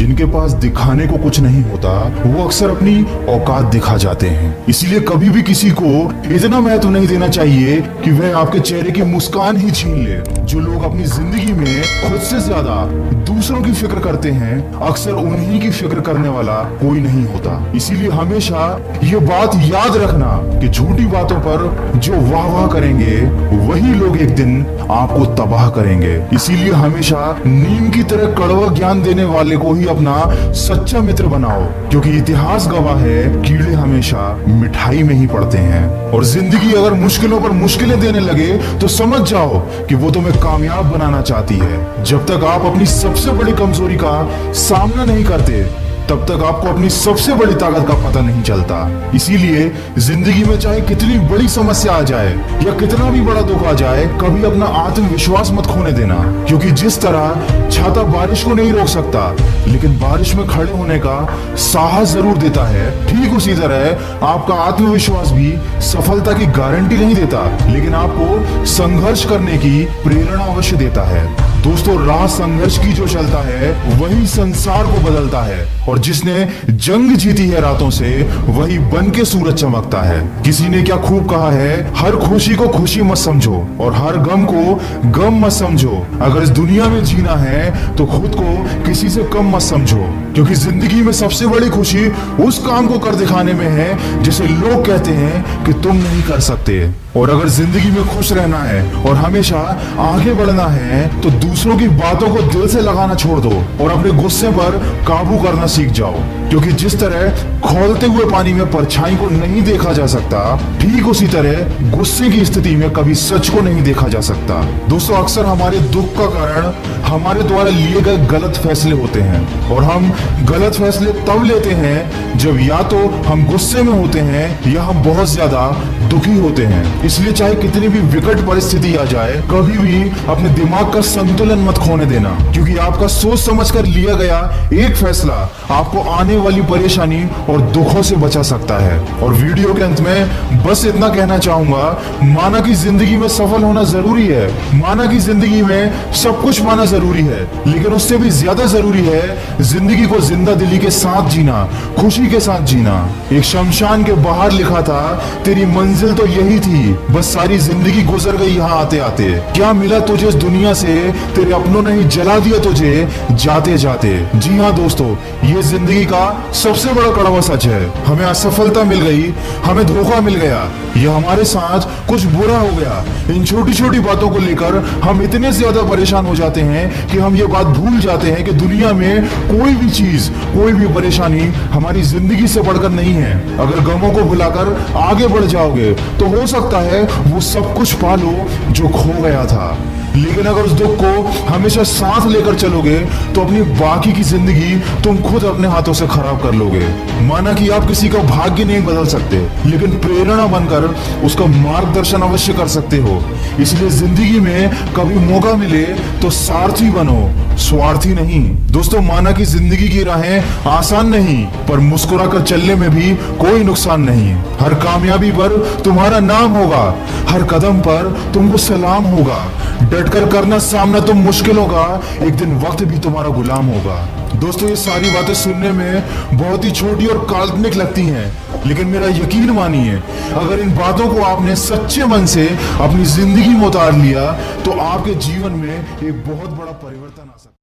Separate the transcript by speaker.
Speaker 1: जिनके पास दिखाने को कुछ नहीं होता वो अक्सर अपनी औकात दिखा जाते हैं। इसीलिए कभी भी किसी को इतना महत्व नहीं देना चाहिए कि वह आपके चेहरे की मुस्कान ही छीन ले। जो लोग अपनी जिंदगी में खुद से ज्यादा दूसरों की फिक्र करते हैं, अक्सर उन्हीं की फिक्र करने वाला कोई नहीं होता। इसीलिए हमेशा ये बात याद रखना कि झूठी बातों पर जो वाह वाह करेंगे वही लोग एक दिन आपको तबाह करेंगे। इसीलिए हमेशा नीम की तरह कड़वा ज्ञान देने वाले को ही अपना सच्चा मित्र बनाओ, क्योंकि इतिहास गवाह है कीड़े हमेशा मिठाई में ही पड़ते हैं। और जिंदगी अगर मुश्किलों पर मुश्किलें देने लगे तो समझ जाओ कि वो तुम्हें कामयाब बनाना चाहती है। जब तक आप अपनी सबसे बड़ी कमजोरी का सामना नहीं करते तब तक आपको अपनी सबसे बड़ी ताकत का पता नहीं चलता। इसीलिए जिंदगी में चाहे कितनी बड़ी समस्या आ जाए या कितना भी बड़ा दुख आ जाए, कभी अपना आत्मविश्वास मत खोने देना, क्योंकि जिस तरह छाता बारिश को नहीं रोक सकता लेकिन बारिश में खड़े होने का साहस जरूर देता है, ठीक उसी तरह आपका आत्मविश्वास भी सफलता की गारंटी नहीं देता लेकिन आपको संघर्ष करने की प्रेरणा अवश्य देता है। दोस्तों, राह संघर्ष की जो चलता है वही संसार को बदलता है, और जिसने जंग जीती है रातों से वही बन के सूरज चमकता है। किसी ने क्या खूब कहा है, हर खुशी को खुशी मत समझो और हर गम को गम मत समझो। अगर इस दुनिया में जीना है तो खुद को किसी से कम मत समझो, क्योंकि जिंदगी में सबसे बड़ी खुशी उस काम को कर दिखाने में है जिसे लोग कहते हैं कि तुम नहीं कर सकते। और अगर जिंदगी में खुश रहना है और हमेशा आगे बढ़ना है तो दूसरों की बातों को दिल से लगाना छोड़ दो और अपने गुस्से पर काबू करना सीख जाओ, क्योंकि जिस तरह खौलते हुए पानी में परछाई को नहीं देखा जा सकता, ठीक उसी तरह गुस्से की स्थिति में कभी सच को नहीं देखा जा सकता। दोस्तों, अक्सर हमारे दुख का कारण हमारे द्वारा लिए गए गलत फैसले होते हैं, और हम गलत फैसले तब लेते हैं जब या तो हम गुस्से में होते हैं या हम बहुत ज्यादा दुखी होते हैं। इसलिए चाहे कितनी भी विकट परिस्थिति आ जाए, कभी भी अपने दिमाग का संतुलन मत खोने देना, क्योंकि आपका सोच समझकर लिया गया एक फैसला आपको आने वाली परेशानी और दुखों से बचा सकता है। और वीडियो के अंत में बस इतना कहना चाहूंगा, माना कि जिंदगी में सफल होना जरूरी है, माना कि जिंदगी में सब कुछ पाना जरूरी है, लेकिन उससे भी ज्यादा जरूरी है जिंदगी को जिंदा दिली के साथ जीना, खुशी के साथ जीना। एक शमशान के बाहर लिखा था, तेरी मंजिल तो यही थी, बस सारी जिंदगी गुजर गई यहाँ आते आते। क्या मिला तुझे इस दुनिया से, तेरे अपनों ने ही जला दिया तुझे जाते जाते। जी हाँ दोस्तों, ये जिंदगी का सबसे बड़ा कड़वा सच है। हमें असफलता मिल गई, हमें धोखा मिल गया, या हमारे साथ कुछ बुरा हो गया। इन छोटी छोटी बातों को लेकर हम इतने ज्यादा परेशान हो जाते हैं कि हम ये बात भूल जाते हैं कि दुनिया में कोई भी चीज, कोई भी परेशानी हमारी जिंदगी से बढ़कर नहीं है। अगर गमों को भुलाकर आगे बढ़ जाओगे तो हो सकता है वो सब कुछ पा लो जो खो गया था, लेकिन अगर उस दुख को हमेशा साथ लेकर चलोगे तो अपनी बाकी की जिंदगी तुम खुद अपने हाथों से खराब कर लोगे। माना कि आप किसी का भाग्य नहीं बदल सकते, लेकिन प्रेरणा बनकर उसका मार्गदर्शन अवश्य कर सकते हो। इसलिए जिंदगी में कभी मौका मिले तो सारथी बनो, स्वार्थी नहीं। दोस्तों, माना कि जिंदगी की राहें आसान नहीं, पर मुस्कुराकर चलने में भी कोई नुकसान नहीं। हर कामयाबी पर तुम्हारा नाम होगा, हर कदम पर तुमको सलाम होगा। डटकर करना सामना तुम मुश्किलों का, एक दिन वक्त भी तुम्हारा गुलाम होगा। दोस्तों, ये सारी बातें सुनने में बहुत ही छोटी और काल्पनिक लगती हैं, लेकिन मेरा यकीन मानिए, अगर इन बातों को आपने सच्चे मन से अपनी जिंदगी में उतार लिया तो आपके जीवन में एक बहुत बड़ा परिवर्तन आ सकता है।